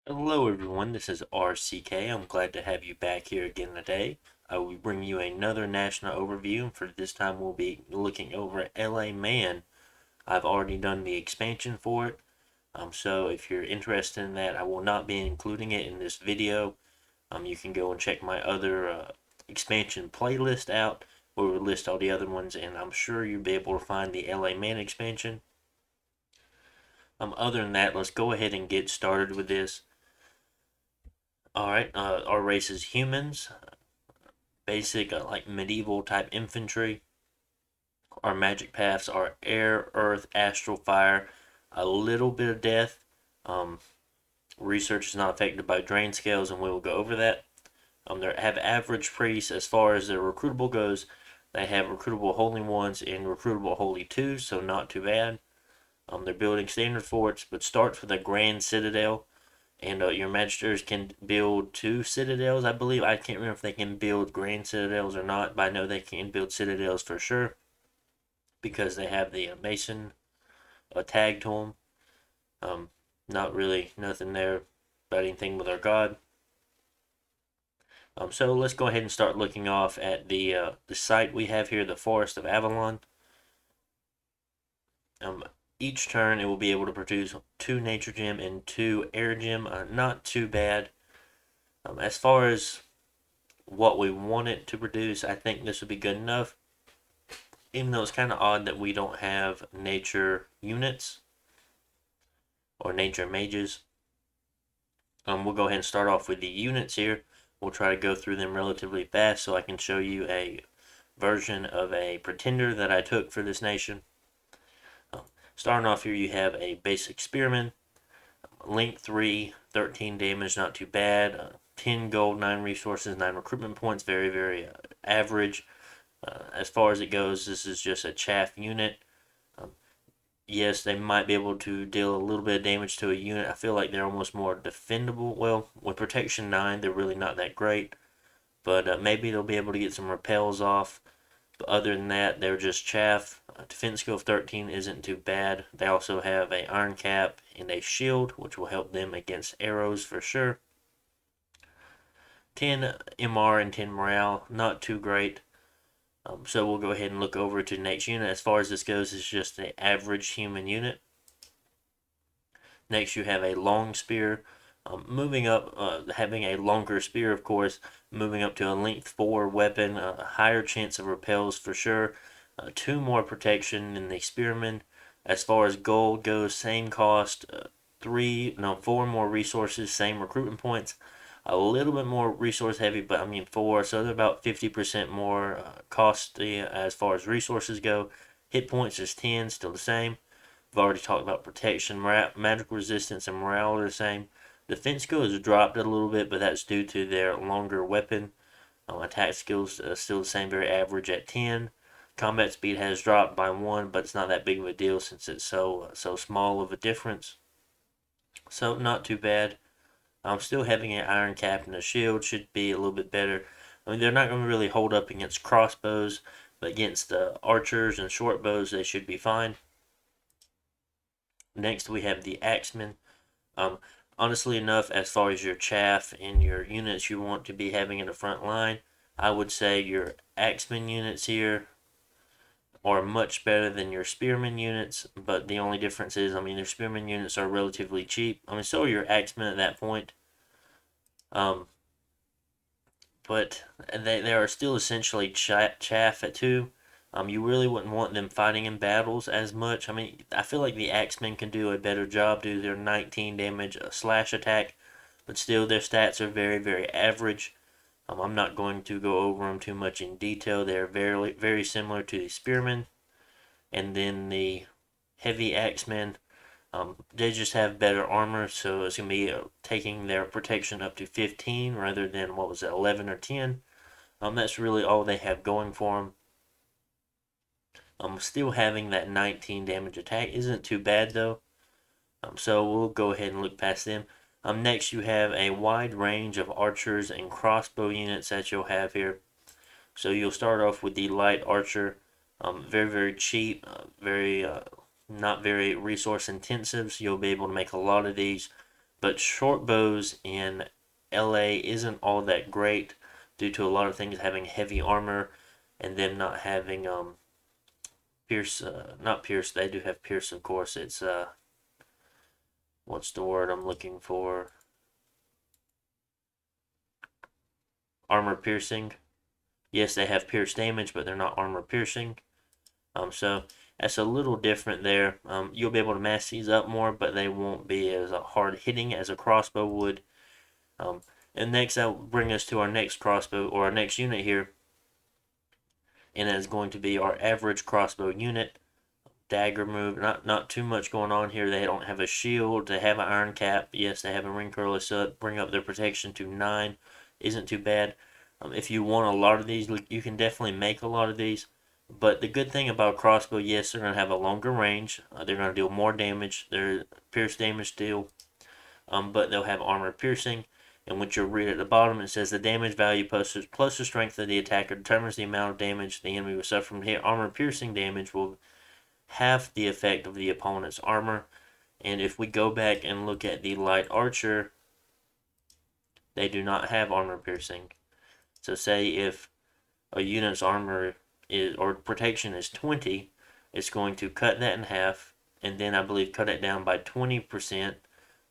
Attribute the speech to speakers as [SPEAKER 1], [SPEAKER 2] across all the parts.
[SPEAKER 1] Hello everyone, this is RCK. I'm glad to have you back here again today. I will bring you another national overview, and for this time we'll be looking over at LA Man. I've already done the expansion for it, so if you're interested in that, I will not be including it in this video. You can go and check my other expansion playlist out, where we list all the other ones, and I'm sure you'll be able to find the LA Man expansion. Other than that, let's go ahead and get started with this. Alright, our race is humans, basic like medieval type infantry. Our magic paths are air, earth, astral, fire, a little bit of death. Um, Research is not affected by drain scales, and we will go over that. They have average priests as far as their recruitable goes. They have recruitable holy ones and recruitable holy twos, so not too bad. They're building standard forts, but starts with a grand citadel. And your magisters can build two citadels, I believe. I can't remember if they can build grand citadels or not, but I know they can build citadels for sure because they have the mason tag to them. Um, Not really nothing there about anything with our god. So let's go ahead and start looking off at the site we have here, the Forest of Avalon. Um, each turn it will be able to produce 2 nature gem and 2 air gem. Not too bad. As far as what we want it to produce, I think this would be good enough. Even though it's kind of odd that we don't have nature units or nature mages. We'll go ahead and start off with the units here. We'll try to go through them relatively fast so I can show you a version of a pretender that I took for this nation. Starting off here, you have a basic Spearman. Link 3, 13 damage, not too bad. 10 gold, 9 resources, 9 recruitment points, very, very average. As far as it goes, this is just a chaff unit. Yes, they might be able to deal a little bit of damage to a unit. I feel like they're almost more defendable. Well, with protection 9, they're really not that great. But maybe they'll be able to get some repels off. But other than that, they're just chaff. Defense skill of 13 isn't too bad. They also have a iron cap and a shield, which will help them against arrows for sure. 10 MR and 10 morale, not too great. So we'll go ahead and look over to the next unit. As far as this goes, it's just an average human unit. Next, you have a long spear. Moving up, having a longer spear, of course, moving up to a length 4 weapon, a higher chance of repels for sure. 2 more protection than the spearman. As far as gold goes, same cost. 4 more resources, same recruitment points. A little bit more resource heavy, but I mean 4, so they're about 50% more costly as far as resources go. Hit points is 10, still the same. I've already talked about protection, magical resistance, and morale are the same. Defense skill has dropped a little bit, but that's due to their longer weapon. Attack skills still the same, very average at 10. Combat speed has dropped by 1, but it's not that big of a deal since it's so small of a difference. So not too bad. Still having an iron cap and a shield should be a little bit better. I mean, they're not going to really hold up against crossbows, but against the archers and short bows, they should be fine. Next, we have the Axemen. Um, Honestly enough, as far as your chaff and your units you want to be having in the front line, I would say your Axemen units here are much better than your Spearman units, but the only difference is, I mean, your Spearman units are relatively cheap. I mean, so are your Axemen at that point. Um, but they are still essentially chaff at 2. You really wouldn't want them fighting in battles as much. I mean, I feel like the Axemen can do a better job due to their 19 damage slash attack, but still their stats are very, very average. I'm not going to go over them too much in detail. They're very, very similar to the Spearmen. And then the heavy Axemen, they just have better armor, so it's going to be taking their protection up to 15 rather than, what was it, 11 or 10. That's really all they have going for them. Still having that 19 damage attack isn't too bad though. So we'll go ahead and look past them. Next, you have a wide range of archers and crossbow units that you'll have here. So you'll start off with the light archer, very, very cheap, very not very resource intensive, so you'll be able to make a lot of these. But short bows in LA isn't all that great due to a lot of things having heavy armor and them not having pierce, not pierce. They do have pierce, of course. It's what's the word I'm looking for? Armor piercing. Yes, they have pierce damage, but they're not armor piercing. So that's a little different there. You'll be able to mass these up more, but they won't be as hard hitting as a crossbow would. And next, that will bring us to our next crossbow, or our next unit here, and that is going to be our average crossbow unit. Dagger move, not too much going on here. They don't have a shield. They have an iron cap. Yes, they have a ring curler, so bring up their protection to 9. Isn't too bad. If you want a lot of these, you can definitely make a lot of these. But the good thing about crossbow, yes, they're going to have a longer range. They're going to deal more damage. They're pierce damage deal. But they'll have armor piercing. And what you'll read at the bottom, it says the damage value plus the strength of the attacker determines the amount of damage the enemy will suffer from hit. Armor piercing damage will half the effect of the opponent's armor. And if we go back and look at the light archer, they do not have armor piercing. So say if a unit's armor is or protection is 20, it's going to cut that in half, and then I believe cut it down by 20%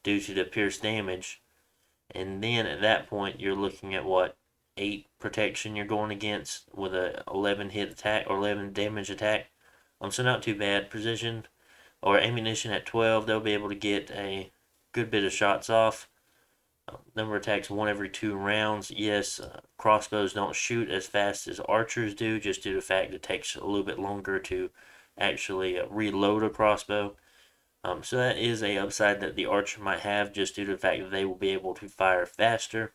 [SPEAKER 1] due to the pierce damage. And then at that point, you're looking at what, 8 protection you're going against with a 11 hit attack or 11 damage attack. So not too bad. Precision or ammunition at 12, they'll be able to get a good bit of shots off. Number of attacks 1 every 2 rounds. Yes, crossbows don't shoot as fast as archers do, just due to the fact it takes a little bit longer to actually reload a crossbow. So that is a upside that the archer might have, just due to the fact that they will be able to fire faster.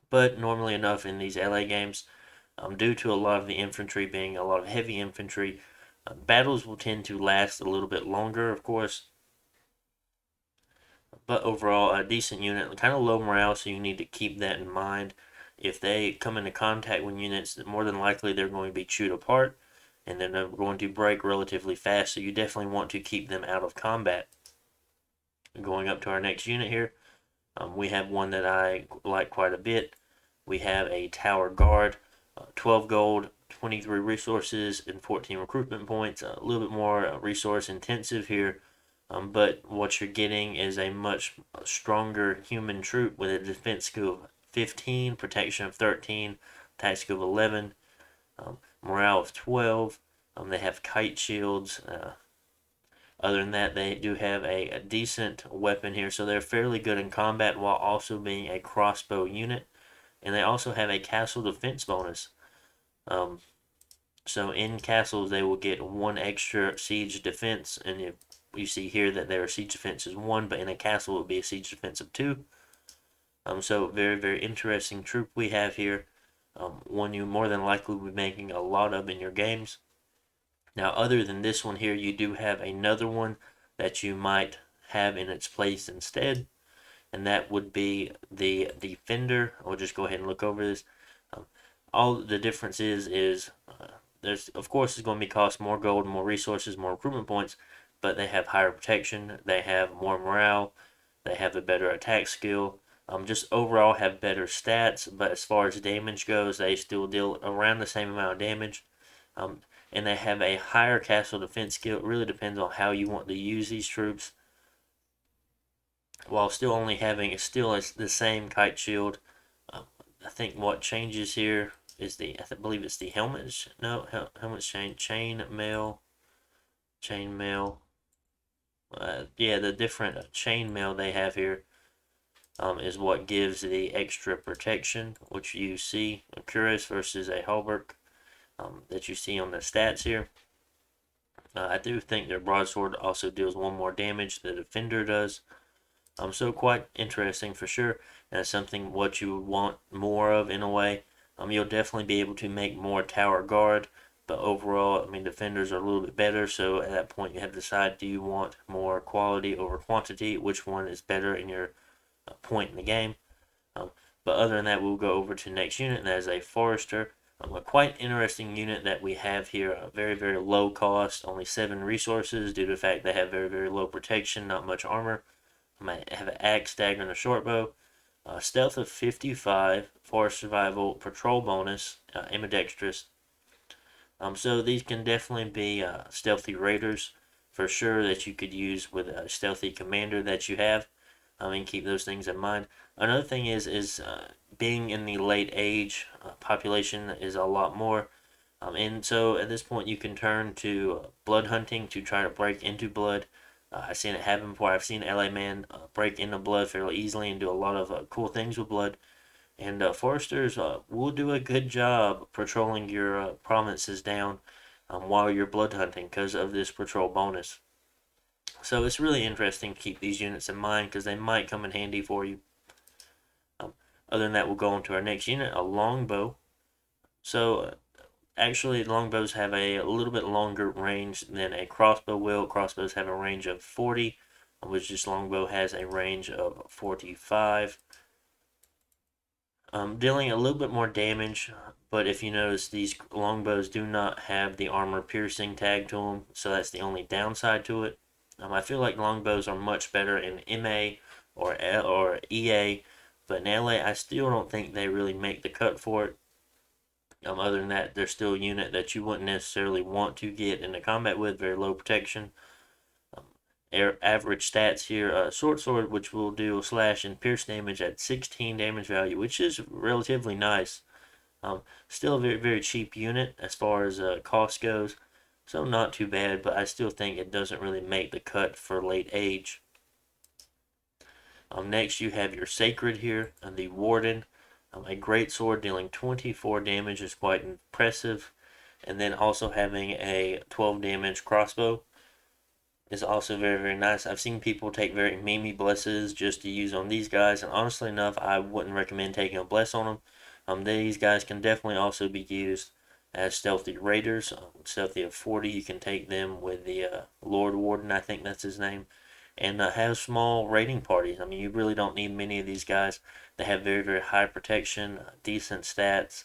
[SPEAKER 1] But normally enough in these LA games, due to a lot of the infantry being a lot of heavy infantry, battles will tend to last a little bit longer, of course. But overall, a decent unit, kind of low morale, so you need to keep that in mind. If they come into contact with units, more than likely they're going to be chewed apart, and then they're going to break relatively fast, so you definitely want to keep them out of combat. Going up to our next unit here, we have one that I like quite a bit. We have a tower guard, 12 gold, 23 resources, and 14 recruitment points. A little bit more resource intensive here, but what you're getting is a much stronger human troop with a defense skill of 15, protection of 13, attack skill of 11, morale of 12. They have kite shields. Other than that, they do have a decent weapon here, so they're fairly good in combat while also being a crossbow unit. And they also have a castle defense bonus. So in castles, they will get 1 extra siege defense, and if you see here that their siege defense is 1, but in a castle it would be a siege defense of 2. So very, very interesting troop we have here. One you more than likely will be making a lot of in your games. Now, other than this one here, you do have another one that you might have in its place instead, and that would be the Defender. I'll just go ahead and look over this. All the difference is there's, of course, it's going to be cost more gold, more resources, more recruitment points, but they have higher protection, they have more morale, they have a better attack skill, just overall have better stats, but as far as damage goes, they still deal around the same amount of damage. And they have a higher castle defense skill. It really depends on how you want to use these troops, while still only having the same kite shield. I think what changes here is I believe it's the helmets. No, helmets change. Chain mail. Yeah, the different chain mail they have here is what gives the extra protection, which you see a cuirass versus a hauberk. That you see on the stats here. I do think their broadsword also deals 1 more damage than the Defender does. So quite interesting for sure. And it's something what you would want more of in a way. You'll definitely be able to make more tower guard, but overall, I mean, Defenders are a little bit better. So at that point, you have to decide: do you want more quality over quantity? Which one is better in your point in the game? But other than that, we'll go over to the next unit, and that is a Forester. A quite interesting unit that we have here. A very, very low cost, only 7 resources due to the fact they have very, very low protection, not much armor. I might have an axe, dagger, and a short bow. Stealth of 55, forest survival, patrol bonus, ambidextrous. So these can definitely be stealthy raiders for sure that you could use with a stealthy commander that you have. And keep those things in mind. Another thing is being in the late age population is a lot more. And so at this point, you can turn to blood hunting to try to break into blood. I've seen it happen before. I've seen LA Man break into blood fairly easily and do a lot of cool things with blood. And foresters will do a good job patrolling your provinces down while you're blood hunting because of this patrol bonus. So it's really interesting to keep these units in mind because they might come in handy for you. Um, Other than that, we'll go on to our next unit, a longbow. So actually, longbows have a little bit longer range than a crossbow will. Crossbows have a range of 40, which this longbow has a range of 45. Dealing a little bit more damage, but if you notice, these longbows do not have the armor piercing tag to them, so that's the only downside to it. I feel like longbows are much better in MA or EA, but in LA, I still don't think they really make the cut for it. Other than that, they're still a unit that you wouldn't necessarily want to get into combat with, very low protection. Average stats here, short sword, which will do slash and pierce damage at 16 damage value, which is relatively nice. Still a very, very cheap unit as far as cost goes, so not too bad, but I still think it doesn't really make the cut for late age. Next, you have your Sacred here, and the Warden. A great sword dealing 24 damage is quite impressive, and then also having a 12 damage crossbow is also very, very nice. I've seen people take very memey blesses just to use on these guys, and honestly enough, I wouldn't recommend taking a bless on them. These guys can definitely also be used as stealthy raiders. Stealthy of 40, you can take them with the Lord Warden, I think that's his name, and have small raiding parties. I mean, you really don't need many of these guys. They have very, very high protection, decent stats,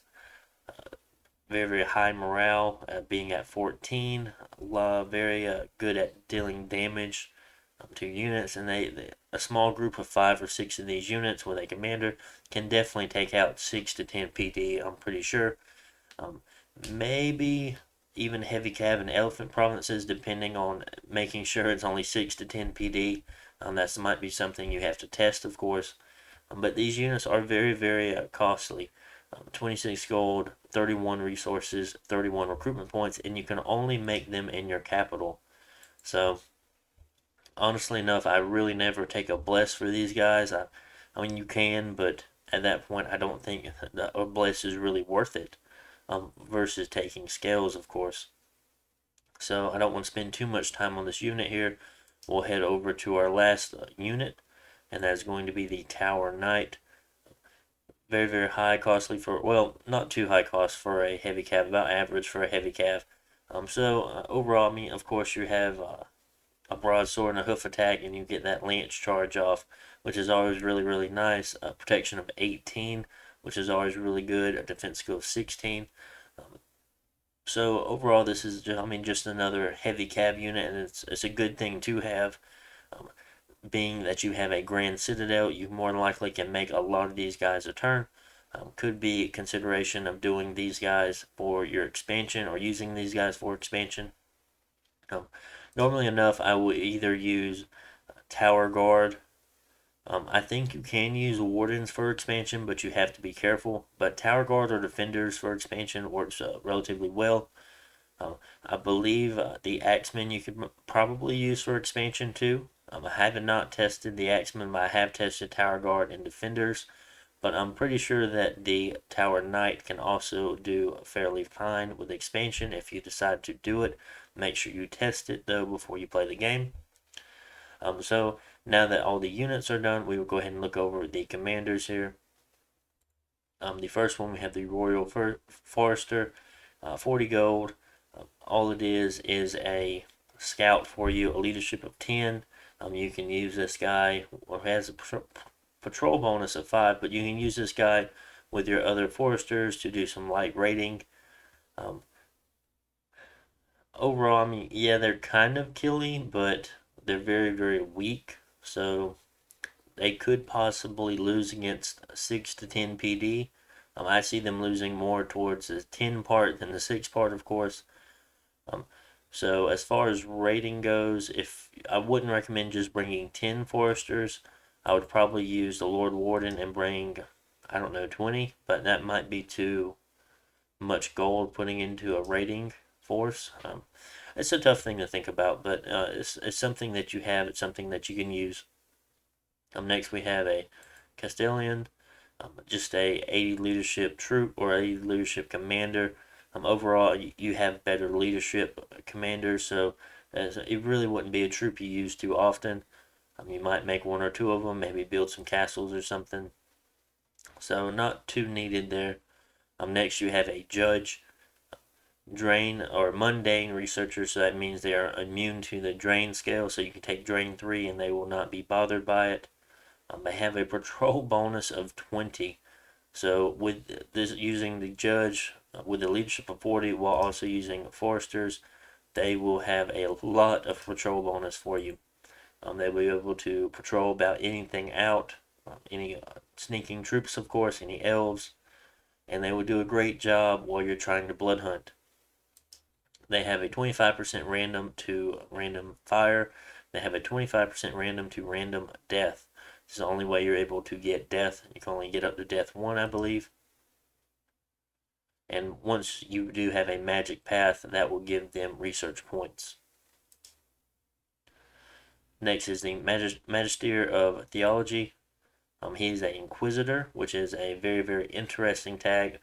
[SPEAKER 1] very, very high morale, being at 14, very good at dealing damage to units, and a small group of 5 or 6 of these units with a commander can definitely take out 6 to 10 PD, I'm pretty sure. Maybe even heavy cav and elephant provinces, depending on making sure it's only 6 to 10 PD. That might be something you have to test, of course. But these units are very, very costly. 26 gold, 31 resources, 31 recruitment points, and you can only make them in your capital. So, honestly enough, I really never take a bless for these guys. I mean, you can, but at that point, I don't think a bless is really worth it versus taking scales, of course. So, I don't want to spend too much time on this unit here. We'll head over to our last unit, and that's going to be the Tower Knight. Very, very high, costly for, well, not too high cost for a heavy cav, about average for a heavy cav. Overall, I mean, of course, you have a broadsword and a hoof attack, and you get that lance charge off, which is always really, really nice. Protection of 18, which is always really good. A defense skill of 16. So overall, this is just, I mean, just another heavy cav unit, and it's a good thing to have. Being that you have a Grand Citadel, you more than likely can make a lot of these guys a turn. Could be consideration of doing these guys for your expansion or using these guys for expansion. Normally enough, I will either use Tower Guard. I think you can use Wardens for expansion, but you have to be careful. But Tower Guard or Defenders for expansion works relatively well. I believe the Axemen you could probably use for expansion too. I have not tested the Axemen, but I have tested Tower Guard and Defenders. But I'm pretty sure that the Tower Knight can also do fairly fine with expansion if you decide to do it. Make sure you test it though before you play the game. So now that all the units are done, we will go ahead and look over the commanders here. The first one we have the Royal Forester, 40 gold. All it is a scout for you, a leadership of 10. You can use this guy, or has a patrol bonus of 5, but you can use this guy with your other foresters to do some light raiding. Overall, I mean, yeah, they're kind of killy, but they're very, very weak. So they could possibly lose against 6 to 10 PD. I see them losing more towards the 10 part than the 6 part, of course. Um, so as far as rating goes, if I wouldn't recommend just bringing 10 foresters, I would probably use the Lord Warden and bring, I don't know, 20, but that might be too much gold putting into a rating force. It's a tough thing to think about, but it's something that you have. It's something that you can use. Next we have a Castilian, just a 80 leadership troop or 80 leadership commander. Overall, you have better leadership commanders, so it really wouldn't be a troop you use too often. You might make one or two of them, maybe build some castles or something. So not too needed there. Next you have a judge, drain or mundane researcher, so that means they are immune to the drain scale, so you can take drain 3 and they will not be bothered by it. They have a patrol bonus of 20. So with this, using the judge with the leadership of 40 while also using foresters, they will have a lot of patrol bonus for you. They will be able to patrol about anything out, any sneaking troops, of course, any elves, and they will do a great job while you're trying to blood hunt. They have a 25% random to random fire. They have a 25% random to random death. This is the only way you're able to get death. You can only get up to death 1, I believe. And once you do have a magic path, that will give them research points. Next is the Magister of Theology. He is an Inquisitor, which is a very, very interesting tag.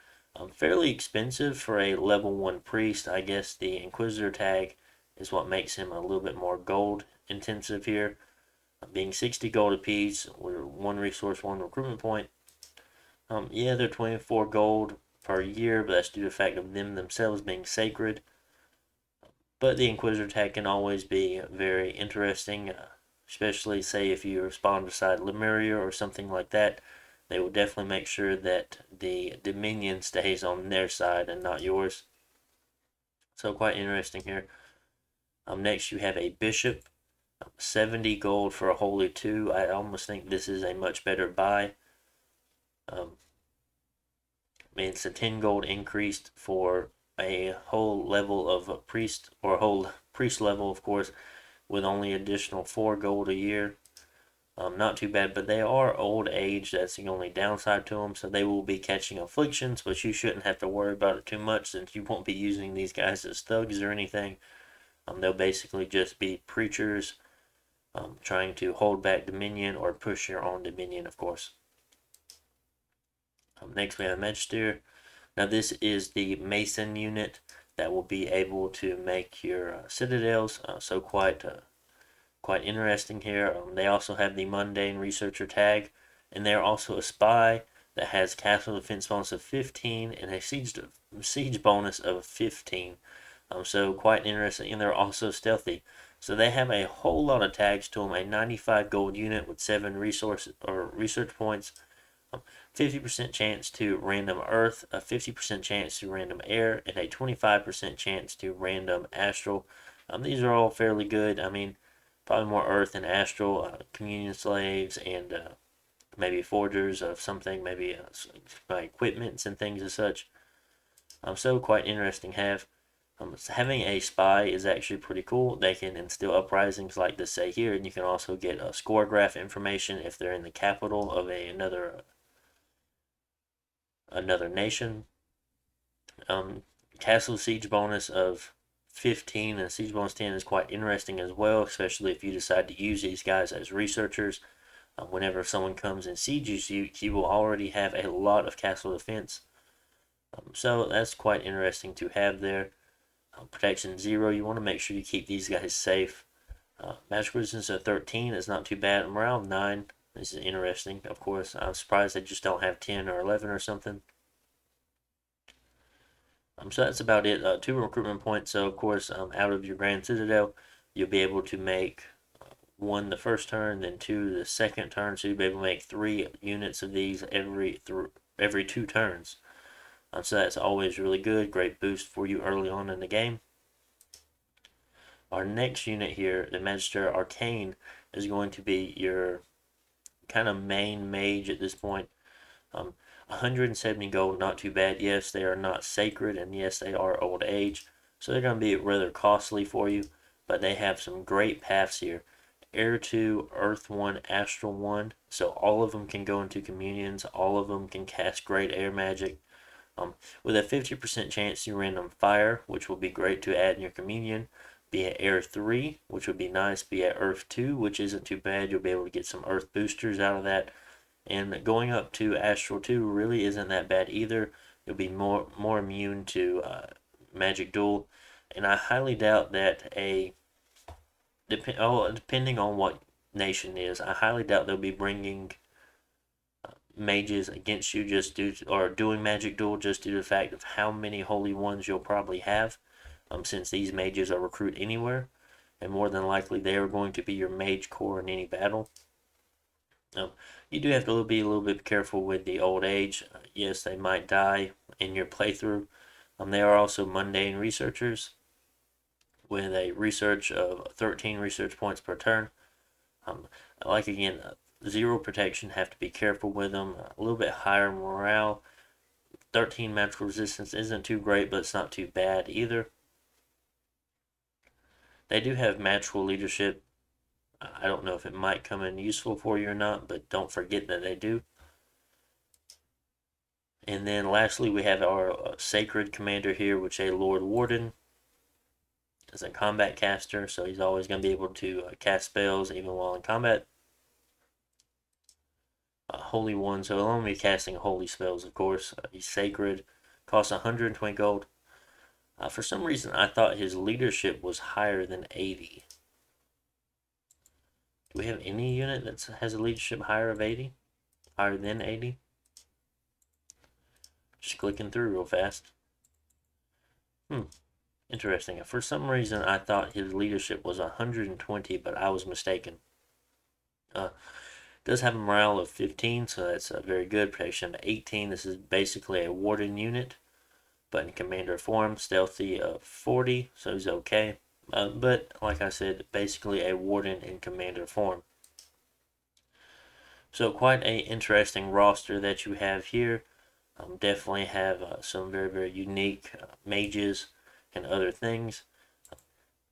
[SPEAKER 1] Fairly expensive for a level 1 priest. I guess the Inquisitor tag is what makes him a little bit more gold intensive here. Being 60 gold apiece, with 1 resource, 1 recruitment point. Yeah, they're 24 gold per year, but that's due to the fact of them themselves being sacred. But the Inquisitor tag can always be very interesting, especially say if you spawn beside Lemuria or something like that. They will definitely make sure that the Dominion stays on their side and not yours. So quite interesting here. Next you have a Bishop, 70 gold for a Holy 2. I almost think this is a much better buy. It's a 10 gold increased for a whole level of a priest, or a whole priest level, of course, with only additional 4 gold a year. Not too bad, but they are old age. That's the only downside to them. So they will be catching afflictions, but you shouldn't have to worry about it too much since you won't be using these guys as thugs or anything. They'll basically just be preachers trying to hold back Dominion or push your own Dominion, of course. Next we have Magister. Now this is the Mason unit that will be able to make your citadels, so quite interesting here. They also have the Mundane Researcher tag, and they're also a spy that has castle defense bonus of 15 and a siege bonus of 15. So quite interesting, and they're also stealthy. So they have a whole lot of tags to them. A 95 gold unit with 7 resource or research points, 50% chance to random earth, a 50% chance to random air, and a 25% chance to random astral. These are all fairly good. I mean, probably more earth and astral, communion slaves, and maybe forgers of something, maybe equipments and things as such. So quite interesting have. Having a spy is actually pretty cool. They can instill uprisings like this say here, and you can also get score graph information if they're in the capital of another nation. Castle siege bonus of 15 and siege bonus 10 is quite interesting as well, especially if you decide to use these guys as researchers. Whenever someone comes and sieges you, you will already have a lot of castle defense. So that's quite interesting to have there. Protection 0, you want to make sure you keep these guys safe. Magic resistance of 13 is not too bad. Morale 9, this is interesting, of course. I'm surprised they just don't have 10 or 11 or something. So that's about it. 2 recruitment points. So of course, out of your Grand Citadel, you'll be able to make 1 the first turn, then 2 the second turn. So you'll be able to make 3 units of these every 2 turns. So that's always really good. Great boost for you early on in the game. Our next unit here, the Magister Arcane, is going to be your kind of main mage at this point. 170 gold, not too bad. Yes, they are not sacred, and yes, they are old age, so they're going to be rather costly for you, but they have some great paths here. Air 2, Earth 1, Astral 1, so all of them can go into communions, all of them can cast great air magic. With a 50% chance to random fire, which will be great to add in your communion, be at Air 3, which would be nice, be at Earth 2, which isn't too bad, you'll be able to get some Earth boosters out of that, and going up to Astral 2 really isn't that bad either. You'll be more immune to Magic Duel, and I highly doubt that depending on what nation it is, I highly doubt they'll be bringing mages against you just due to, or doing Magic Duel just due to the fact of how many Holy Ones you'll probably have, since these mages are recruit anywhere, and more than likely they are going to be your mage core in any battle. You do have to be a little bit careful with the old age. Yes, they might die in your playthrough. They are also mundane researchers with a research of 13 research points per turn. Like again, 0 protection, have to be careful with them. A little bit higher morale. 13 magical resistance isn't too great, but it's not too bad either. They do have magical leadership. I don't know if it might come in useful for you or not, but don't forget that they do. And then lastly, we have our Sacred Commander here, which is a Lord Warden. Is a combat caster, so he's always going to be able to cast spells even while in combat. Holy One, so he'll only be casting holy spells, of course. He's sacred, costs 120 gold. For some reason, I thought his leadership was higher than 80. Do we have any unit that has a leadership higher of 80? Higher than 80? Just clicking through real fast. Interesting. For some reason, I thought his leadership was 120, but I was mistaken. Does have a morale of 15, so that's very good. Protection of 18. This is basically a warden unit, but in commander form. Stealthy of 40, so he's okay. But like I said, basically a warden in commander form. So quite a interesting roster that you have here. Definitely have some very, very unique mages and other things.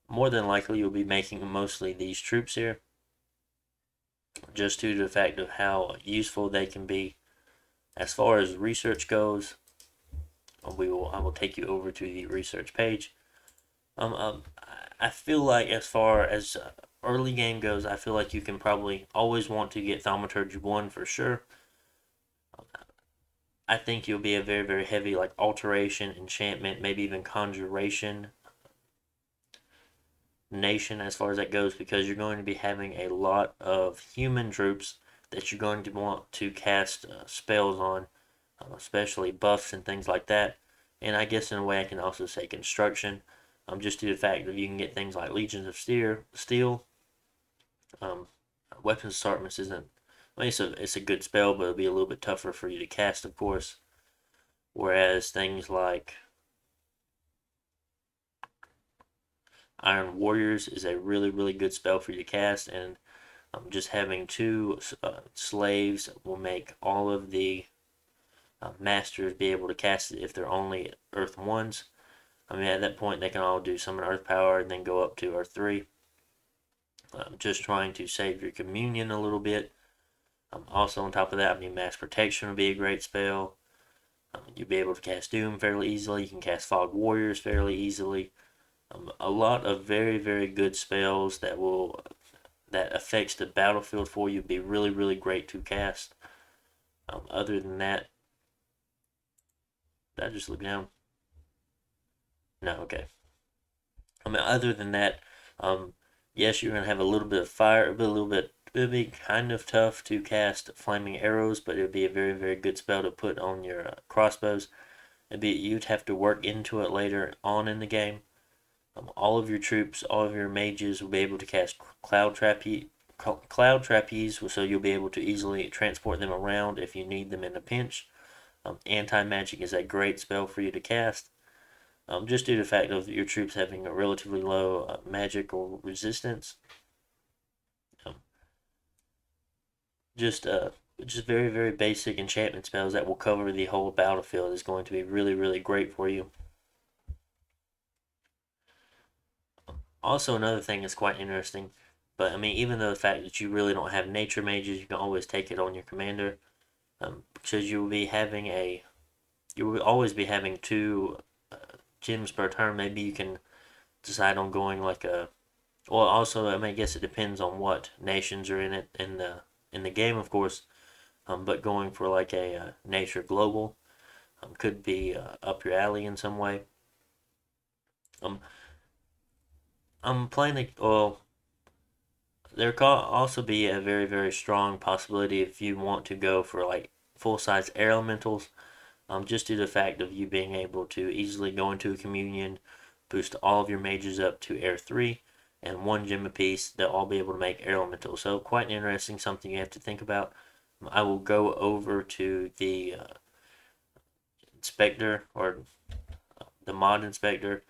[SPEAKER 1] More than likely, you'll be making mostly these troops here, just due to the fact of how useful they can be. As far as research goes, I will take you over to the research page. I feel like as far as early game goes, I feel like you can probably always want to get Thaumaturgy 1 for sure. I think you'll be a very, very heavy like alteration, enchantment, maybe even conjuration nation as far as that goes, because you're going to be having a lot of human troops that you're going to want to cast spells on, especially buffs and things like that. And I guess in a way I can also say construction, just due to the fact that you can get things like Legions of Steel. Weapons Assortments isn't, I mean, it's a good spell, but it'll be a little bit tougher for you to cast, of course. Whereas things like Iron Warriors is a really, really good spell for you to cast, and just having 2 slaves will make all of the masters be able to cast it if they're only Earth 1s. I mean, at that point, they can all do summon Earth Power and then go up to Earth 3. Just trying to save your communion a little bit. Also, on top of that, I mean, Mass Protection would be a great spell. You'll be able to cast Doom fairly easily. You can cast Fog Warriors fairly easily. A lot of very, very good spells that affects the battlefield for you. Be really, really great to cast. Other than that, did I just look down? No, okay. I mean, other than that, yes, you're gonna have a little bit of fire, it'll be kind of tough to cast flaming arrows, but it'll be a very, very good spell to put on your crossbows. You'd have to work into it later on in the game. All of your troops, all of your mages will be able to cast Cloud Trapeze, so you'll be able to easily transport them around if you need them in a pinch. Anti-magic is a great spell for you to cast, just due to the fact of your troops having a relatively low magical resistance. just very very basic enchantment spells that will cover the whole battlefield is going to be really really great for you. Also, another thing that's quite interesting, but I mean, even though the fact that you really don't have nature mages, you can always take it on your commander, because you will always be having two gems per turn. Maybe you can decide on going like a. Well, also, I mean, I guess it depends on what nations are in it in the game, of course. But going for like a nature global could be up your alley in some way. Um, I'm playing a, well, there could also be a very very strong possibility if you want to go for like full size air elementals. Just due to the fact of you being able to easily go into a communion, boost all of your mages up to Air 3, and one gem apiece, they'll all be able to make Air Elemental. So quite interesting, something you have to think about. I will go over to the inspector, or the mod inspector,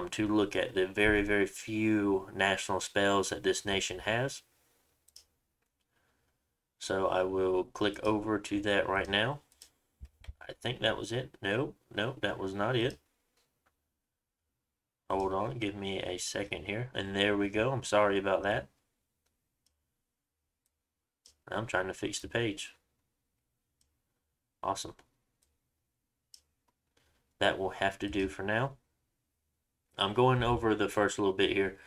[SPEAKER 1] to look at the very, very few national spells that this nation has. So I will click over to that right now. I think that was it. No, that was not it. Hold on, give me a second here. And there we go. I'm sorry about that. I'm trying to fix the page. Awesome. That will have to do for now. I'm going over the first little bit here.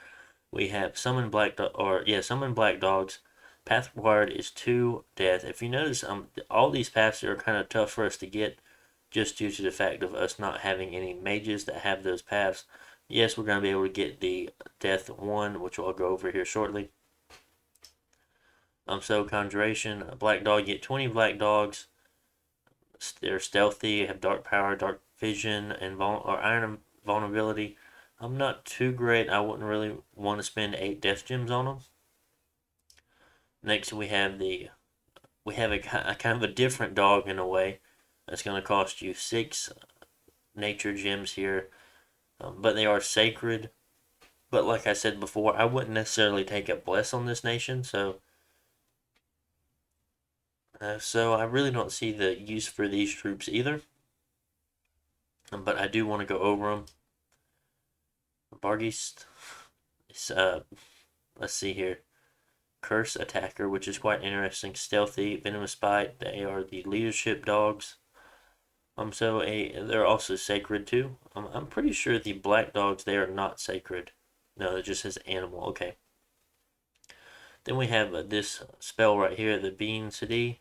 [SPEAKER 1] We have summon summon black dogs. Path required is 2 death. If you notice, all these paths are kind of tough for us to get, just due to the fact of us not having any mages that have those paths. Yes, we're going to be able to get the death 1, which I'll go over here shortly. So conjuration, black dog, you get 20 black dogs. They're stealthy, have dark power, dark vision, and iron vulnerability. I'm not too great. I wouldn't really want to spend 8 death gems on them. Next, we have a kind of a different dog in a way. That's going to cost you 6 nature gems here, but they are sacred. But like I said before, I wouldn't necessarily take a bless on this nation, so I really don't see the use for these troops either. But I do want to go over them. Bargeist is, let's see here. Curse Attacker, which is quite interesting. Stealthy, Venomous Bite, they are the leadership dogs. They're also sacred too. I'm pretty sure the black dogs, they are not sacred. No, it just says animal. Okay. Then we have this spell right here, the Bean City.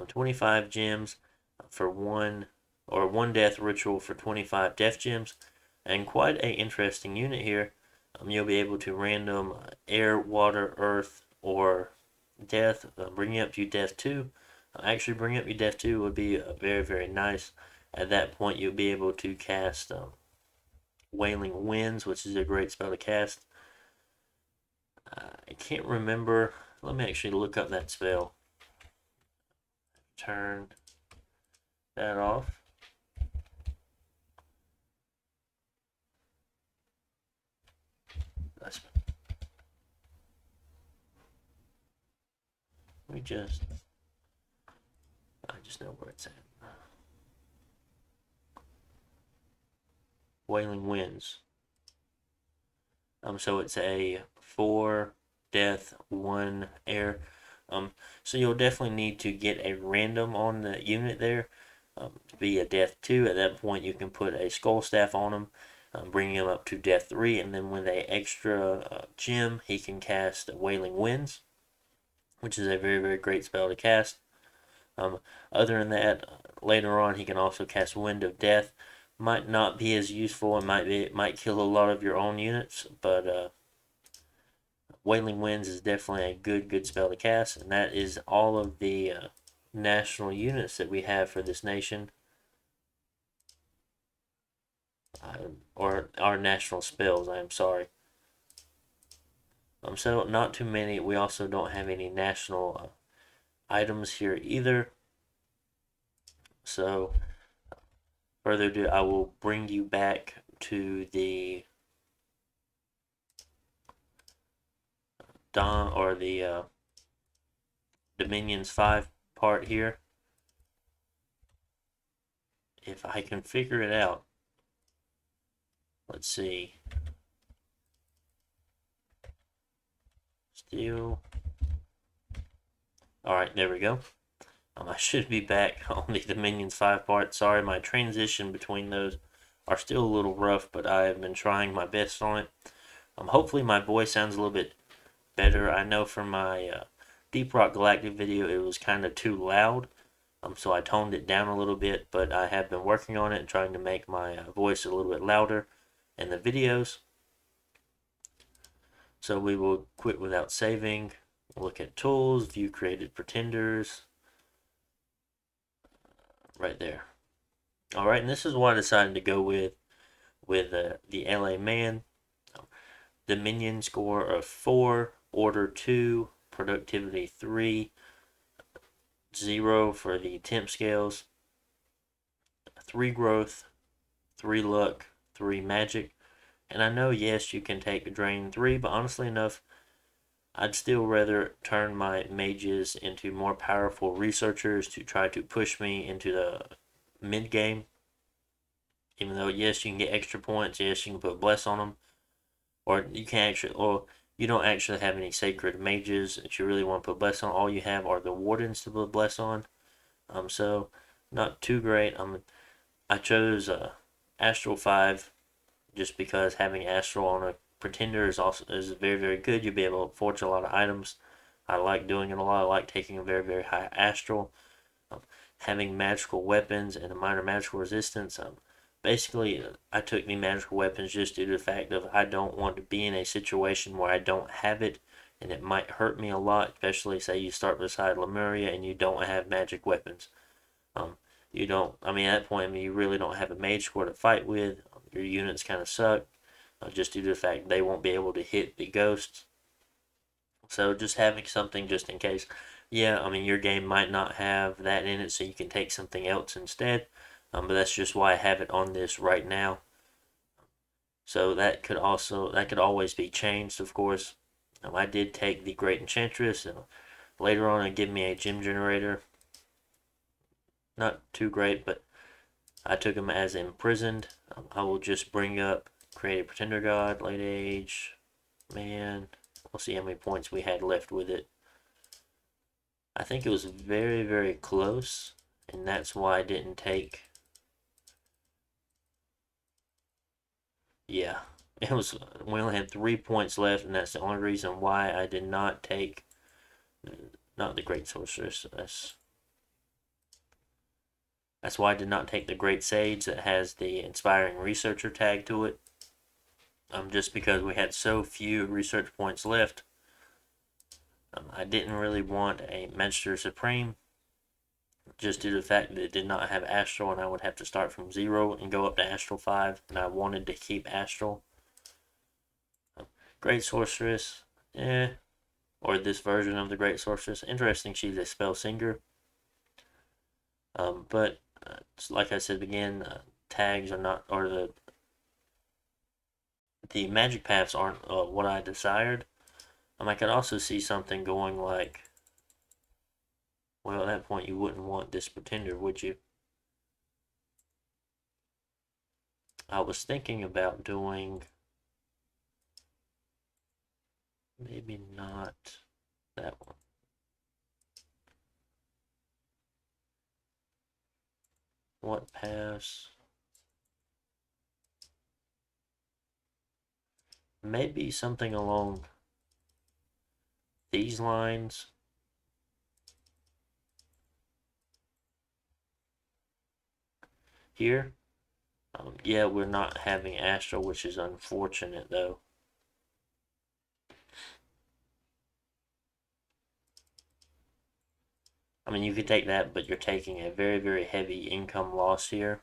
[SPEAKER 1] 25 gems for one death ritual for 25 death gems, and quite a interesting unit here. You'll be able to random air, water, earth, or death, bringing up to death 2. Actually, bringing up your death 2 would be very very nice. At that point, you'll be able to cast Wailing Winds, which is a great spell to cast. I can't remember. Let me actually look up that spell. Turn that off. I just know where it's at. Wailing Winds. So it's a 4 death, 1 air. So you'll definitely need to get a random on the unit there. To be a death 2, at that point you can put a skull staff on him, bringing him up to death 3, and then with a extra gem, he can cast Wailing Winds, which is a very, very great spell to cast. Other than that, later on he can also cast Wind of Death. Might not be as useful, and might kill a lot of your own units, but Wailing Winds is definitely a good spell to cast, and that is all of the national units that we have for this nation, or our national spells. I am sorry. So not too many. We also don't have any national items here either. So further ado, I will bring you back to the Dom or the Dominions 5 part here. If I can figure it out. Let's see. Still. Alright, there we go. I should be back on the Dominions 5 part. Sorry, my transition between those are still a little rough, but I have been trying my best on it. Hopefully my voice sounds a little bit better. I know from my Deep Rock Galactic video it was kind of too loud, so I toned it down a little bit, but I have been working on it and trying to make my voice a little bit louder in the videos. So we will quit without saving. Look at tools, view created pretenders. Right there. Alright, and this is what I decided to go with the LA Man. Dominion score of 4, order 2, productivity 3, 0 for the temp scales, 3 growth, 3 luck, 3 magic. And I know, yes, you can take drain 3, but honestly enough, I'd still rather turn my mages into more powerful researchers to try to push me into the mid game. Even though, yes, you can get extra points, yes, you can put bless on them, or you can actually, or you don't actually have any sacred mages that you really want to put bless on. All you have are the wardens to put bless on. So not too great. I chose Astral 5 just because having Astral on a pretender is very, very good. You'll be able to forge a lot of items. I like doing it a lot. I like taking a very, very high Astral. Having magical weapons and a minor magical resistance. Basically, I took the magical weapons just due to the fact of I don't want to be in a situation where I don't have it and it might hurt me a lot, especially say you start beside Lemuria and you don't have magic weapons. You don't, at that point, you really don't have a mage score to fight with. Your units kind of suck just due to the fact they won't be able to hit the ghosts. So just having something just in case. Yeah, your game might not have that in it, so you can take something else instead. But that's just why I have it on this right now. So that could always be changed, of course. I did take the Great Enchantress, and later on it gave me a gem generator. Not too great, but I took him as imprisoned. I will just bring up Created Pretender God, Late Age, Man. We'll see how many points we had left with it. I think it was very, very close, and that's why I didn't take. Yeah, it was. We only had 3 points left, and that's the only reason why I did not take. Not the Great Sorceress. That's why I did not take the Great Sage that has the Inspiring Researcher tag to it. Just because we had so few research points left. I didn't really want a Magister Supreme, just due to the fact that it did not have Astral, and I would have to start from 0 and go up to Astral 5, and I wanted to keep Astral. Great Sorceress, or this version of the Great Sorceress. Interesting, she's a spell singer. But like I said again, tags are not, or the magic paths aren't what I desired. I could also see something going like, well, at that point you wouldn't want this pretender, would you? I was thinking about doing, maybe not that one. What paths? Maybe something along these lines. Here. Yeah, we're not having Astral, which is unfortunate though. You could take that, but you're taking a very, very heavy income loss here.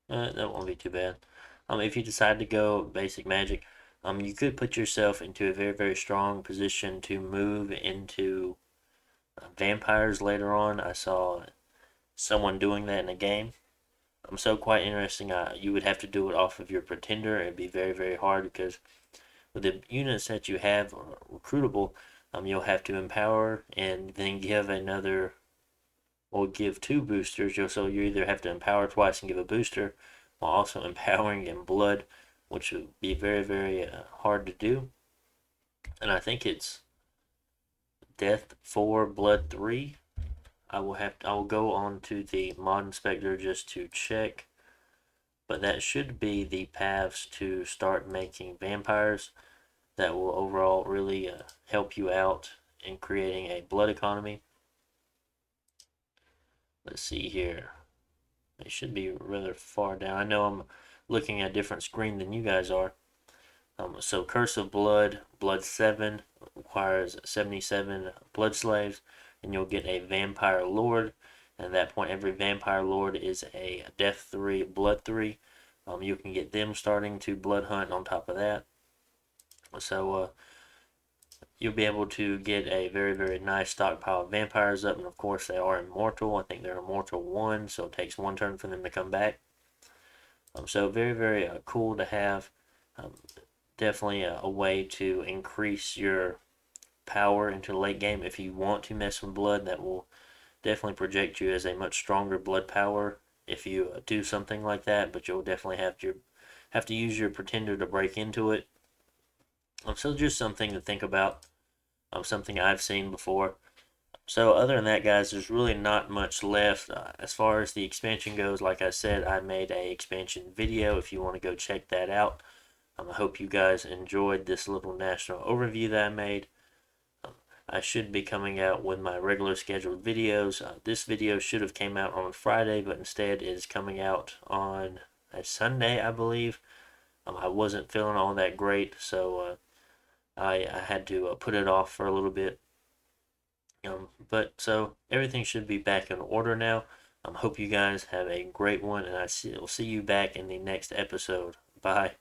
[SPEAKER 1] That won't be too bad. If you decide to go basic magic, you could put yourself into a very, very strong position to move into vampires later on. I saw someone doing that in a game. So quite interesting. You would have to do it off of your pretender. It'd be very, very hard because with the units that you have recruitable, you'll have to empower and then give another, or give two boosters. So you either have to empower twice and give a booster, while also empowering in blood, which would be very, very hard to do. And I think it's death 4, blood 3. I will go on to the mod inspector just to check, but that should be the paths to start making vampires that will overall really help you out in creating a blood economy. Let's see here. It should be rather far down. I know I'm looking at a different screen than you guys are. So Curse of Blood, Blood 7 requires 77 blood slaves, and you'll get a Vampire Lord. And at that point, every Vampire Lord is a Death 3, Blood 3. You can get them starting to blood hunt on top of that. So you'll be able to get a very, very nice stockpile of vampires up, and of course they are immortal. I think they're immortal 1, so it takes 1 turn for them to come back. So very, very cool to have. Definitely a way to increase your power into the late game. If you want to mess with blood, that will definitely project you as a much stronger blood power if you do something like that, but you'll definitely have to use your pretender to break into it. So just something to think about, something I've seen before. So other than that, guys, there's really not much left. As far as the expansion goes, like I said, I made a expansion video if you want to go check that out. I hope you guys enjoyed this little national overview that I made. I should be coming out with my regular scheduled videos. This video should have came out on Friday, but instead is coming out on a Sunday, I believe. I wasn't feeling all that great, so I had to put it off for a little bit. But so everything should be back in order now. Hope you guys have a great one, and will see you back in the next episode. Bye.